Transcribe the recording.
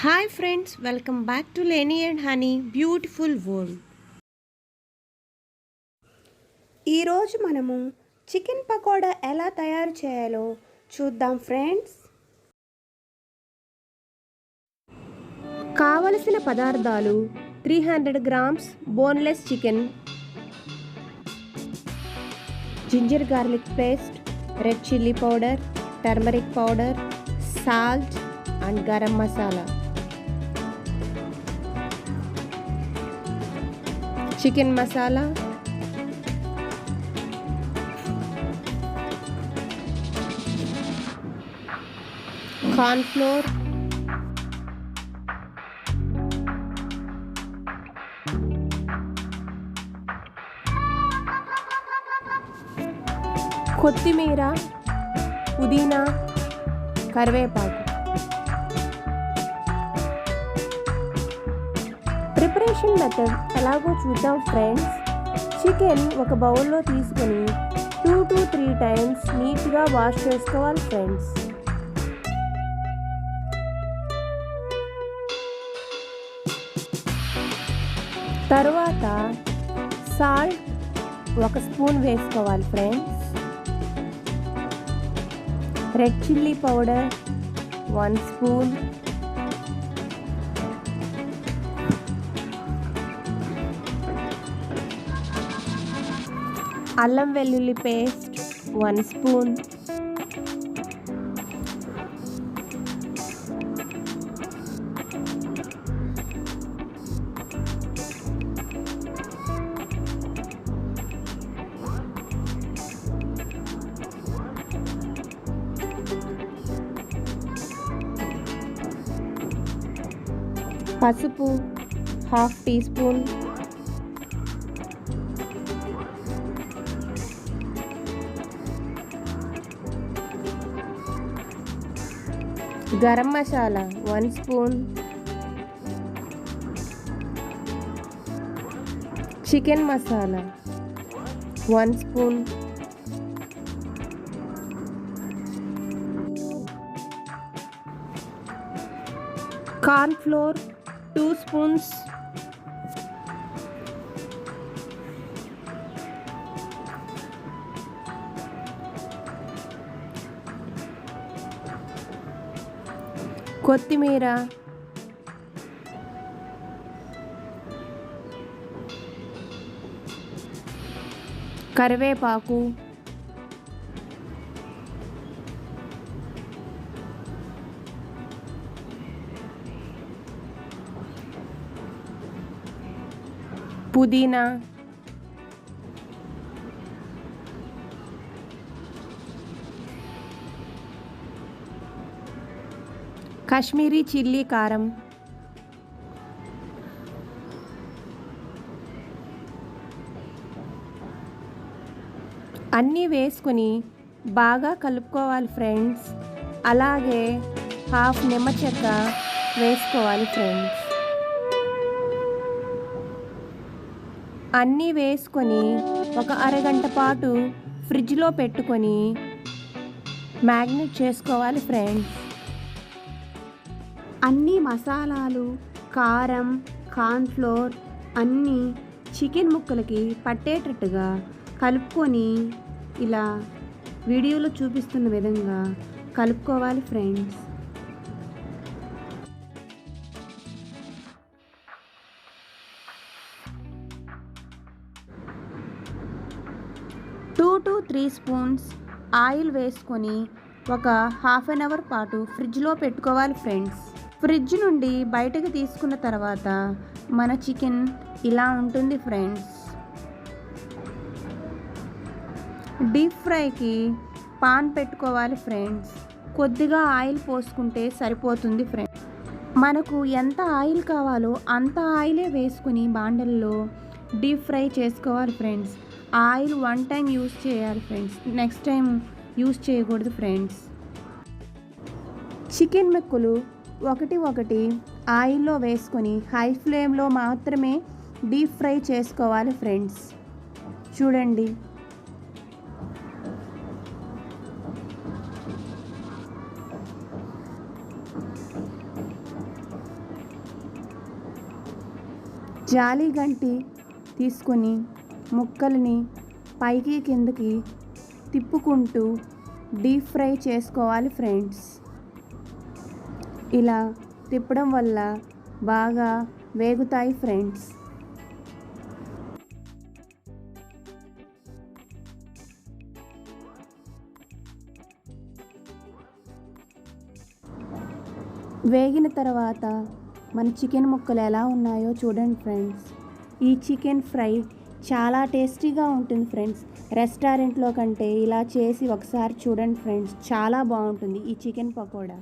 Hi friends, welcome back to Laney and Honey beautiful world. ఈరోజు మనము chicken pakoda ఎలా తయారు చేయాలో చూద్దాం ఫ్రెండ్స్. కావలసిన పదార్థాలు 300 grams boneless chicken, ginger garlic paste, red chilli powder, turmeric powder, salt and garam masala. Chicken masala, corn flour, కొత్తిమీర, పుదీనా, కరివేపాకు. ప్రిపరేషన్ మెథడ్ ఎలాగో చూద్దాం ఫ్రెండ్స్. చికెన్ ఒక బౌల్లో తీసుకొని 2 to 3 టైమ్స్ నీట్గా వాష్ చేసుకోవాలి ఫ్రెండ్స్. తర్వాత సాల్ట్ 1 స్పూన్ వేసుకోవాలి friends. Red chilli powder 1 spoon, అల్లం వెల్లుల్లి పేస్ట్ 1 స్పూన్, పసుపు 1/2 teaspoon, garam masala 1 spoon, chicken masala 1 spoon, corn flour 2 spoons, కొత్తిమీర, కరివేపాకు, పుదీనా, కాశ్మీరీ చిల్లీ కారం, అన్నీ వేసుకొని బాగా కలుపుకోవాలి ఫ్రెండ్స్. అలాగే 1/2 నిమ్మ చెక్క వేసుకోవాలి ఫ్రెండ్స్. అన్నీ వేసుకొని ఒక అరగంట పాటు ఫ్రిడ్జ్లో పెట్టుకొని మ్యాగ్నేట్ చేసుకోవాలి ఫ్రెండ్స్. అన్ని మసాలాలు, కారం, కార్న్ ఫ్లోర్ అన్నీ చికెన్ ముక్కలకి పట్టేటట్టుగా కలుపుకొని ఇలా వీడియోలో చూపిస్తున్న విధంగా కలుపుకోవాలి friends. Two to 3 spoons oil వేసుకొని ఒక 1/2 అవర్ పాటు ఫ్రిడ్జ్లో పెట్టుకోవాలి ఫ్రెండ్స్. ఫ్రిడ్జ్ నుండి బయటకు తీసుకున్న తర్వాత మన చికెన్ ఇలా ఉంటుంది ఫ్రెండ్స్. డీప్ ఫ్రైకి పాన్ పెట్టుకోవాలి ఫ్రెండ్స్. కొద్దిగా ఆయిల్ పోసుకుంటే సరిపోతుంది ఫ్రెండ్స్. మనకు ఎంత ఆయిల్ కావాలో అంత ఆయిలే వేసుకుని బాండల్లో డీప్ ఫ్రై చేసుకోవాలి ఫ్రెండ్స్. ఆయిల్ 1 టైం యూస్ చేయాలి ఫ్రెండ్స్, నెక్స్ట్ టైం యూస్ చేయకూడదు ఫ్రెండ్స్. చికెన్ ముక్కలు ఒకటి ఆయిల్లో వేసుకొని హై ఫ్లేమ్లో మాత్రమే డీప్ ఫ్రై చేసుకోవాలి ఫ్రెండ్స్. చూడండి, జాలి గంటి తీసుకొని ముక్కల్ని పైకి కిందకి తిప్పుకుంటూ డీప్ ఫ్రై చేసుకోవాలి ఫ్రెండ్స్. ఇలా తిప్పడం వల్ల బాగా వేగుతాయి ఫ్రెండ్స్. వేగిన తర్వాత మన చికెన్ ముక్కలు ఎలా ఉన్నాయో చూడండి ఫ్రెండ్స్. ఈ చికెన్ ఫ్రై చాలా టేస్టీగా ఉంటుంది ఫ్రెండ్స్. రెస్టారెంట్లో కంటే ఇలా చేసి ఒకసారి చూడండి ఫ్రెండ్స్, చాలా బాగుంటుంది ఈ చికెన్ పకోడా.